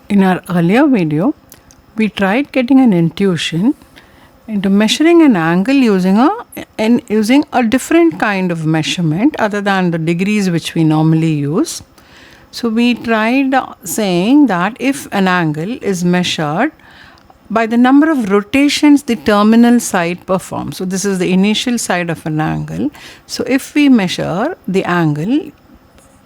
In our earlier video, we tried getting an intuition into measuring an angle using a different kind of measurement other than the degrees which we normally use. So we tried saying that if an angle is measured by the number of rotations the terminal side performs. So this is the initial side of an angle. So if we measure the angle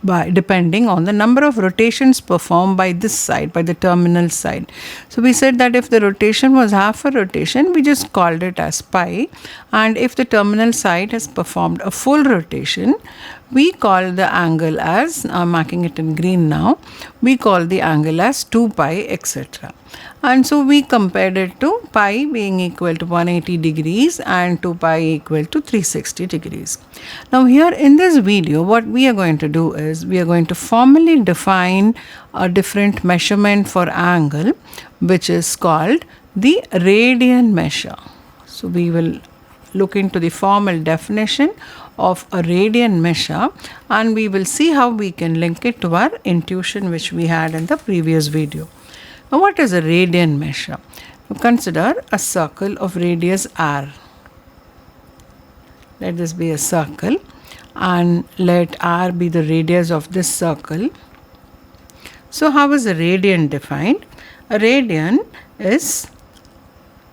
by depending on the number of rotations performed by this side, by the terminal side. So we said that if the rotation was half a rotation, we just called it as pi, and if the terminal side has performed a full rotation, we call the angle as, I'm marking it in green now, we call the angle as 2 pi, etc. And so we compared it to pi being equal to 180 degrees and 2 pi equal to 360 degrees. Now here in this video, what we are going to do is we are going to formally define a different measurement for angle, which is called the radian measure. So we will look into the formal definition of a radian measure, and we will see how we can link it to our intuition which we had in the previous video. Now what is a radian measure? Consider a circle of radius r. Let this be a circle and let r be the radius of this circle. So how is a radian defined? A radian is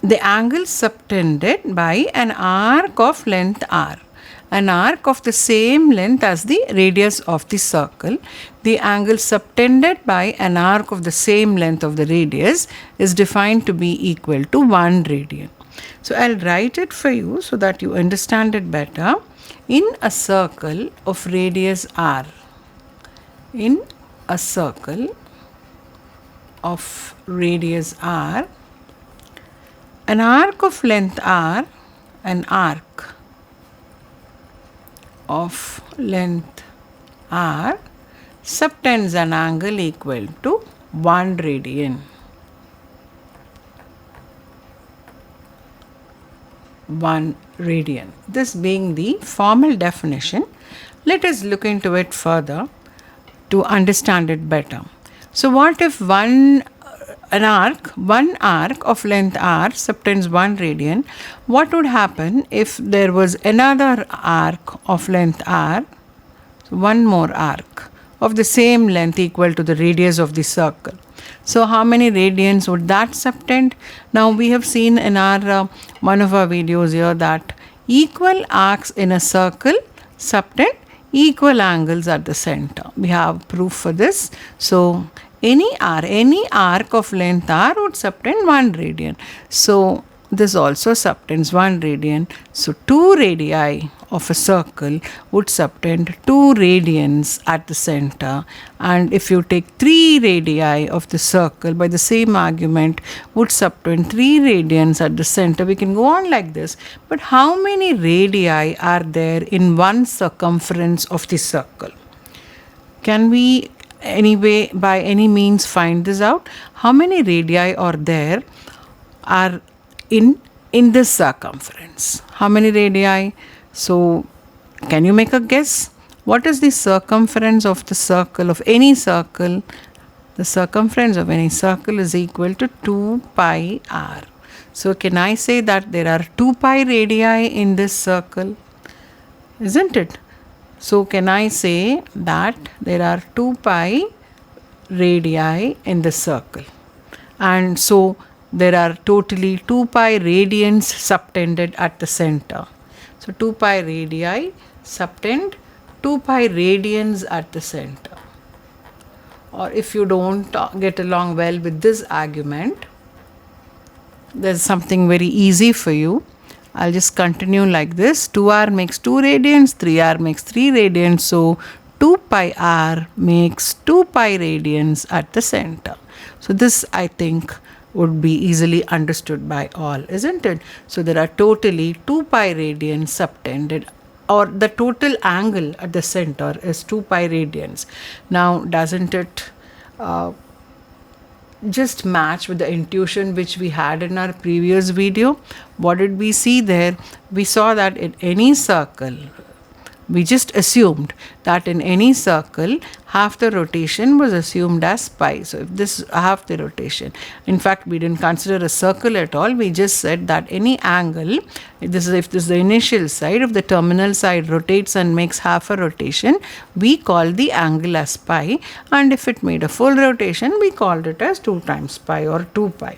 the angle subtended by an arc of length r. An arc of the same length as the radius of the circle. The angle subtended by an arc of the same length of the radius is defined to be equal to 1 radian. So I'll write it for you so that you understand it better. In a circle of radius r, in a circle of radius r, an arc of length r, an arc of length r subtends an angle equal to 1 radian. 1 radian. This being the formal definition, let us look into it further to understand it better. So what if one arc of length r subtends 1 radian? What would happen if there was another arc of length r, so one more arc of the same length equal to the radius of the circle? So how many radians would that subtend? Now we have seen in our one of our videos here that equal arcs in a circle subtend equal angles at the center. We have proof for this. So any arc of length r would subtend 1 radian. So this also subtends 1 radian. So 2 radii of a circle would subtend 2 radians at the center. And if you take 3 radii of the circle by the same argument would subtend 3 radians at the center. We can go on like this. But how many radii are there in one circumference of the circle? Can we anyway by any means find this out? How many radii are there are in this circumference? How many radii? So can you make a guess? What is the circumference of the circle of any circle? The circumference of any circle is equal to 2 pi r. So can I say that there are 2 pi radii in this circle? Isn't it? So can I say that there are 2 pi radii in the circle? And so there are totally 2 pi radians subtended at the center. So 2 pi radii subtend 2 pi radians at the center. Or if you don't get along well with this argument, there's something very easy for you. I'll just continue like this. 2r makes 2 radians, 3r makes 3 radians. So 2 pi r makes 2 pi radians at the center. So this, I think, would be easily understood by all, isn't it? So there are totally 2 pi radians subtended, or the total angle at the center is 2 pi radians. Now doesn't it just match with the intuition which we had in our previous video? What did we see there? We saw that in any circle We just assumed that in any circle, half the rotation was assumed as pi. So if this half the rotation, in fact, we didn't consider a circle at all. We just said that any angle, if this is the initial side, if the terminal side rotates and makes half a rotation, we call the angle as pi. And if it made a full rotation, we called it as 2 times pi or 2 pi.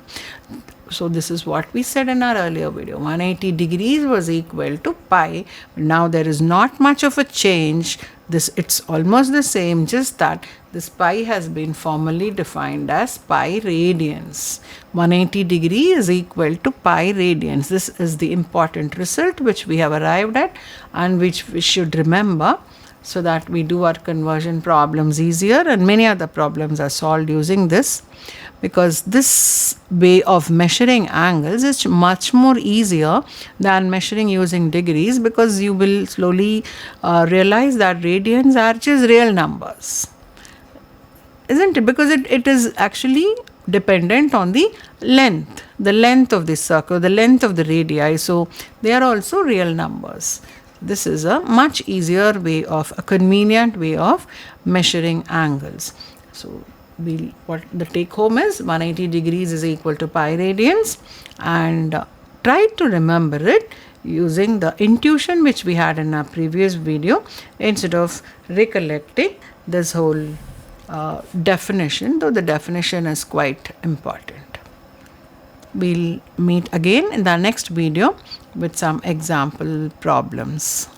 So this is what we said in our earlier video. 180 degrees was equal to pi. Now there is not much of a change. It's almost the same, just that this pi has been formally defined as pi radians. 180 degree is equal to pi radians. This is the important result which we have arrived at and which we should remember, so that we do our conversion problems easier, and many other problems are solved using this, because this way of measuring angles is much more easier than measuring using degrees, because you will slowly realize that radians are just real numbers, isn't it? Because it is actually dependent on the length of the circle, the length of the radii, so they are also real numbers. This is a much easier way of, a convenient way of measuring angles. So what the take home is, 180 degrees is equal to pi radians, and try to remember it using the intuition which we had in our previous video, instead of recollecting this whole definition, though the definition is quite important. We'll meet again in the next video with some example problems.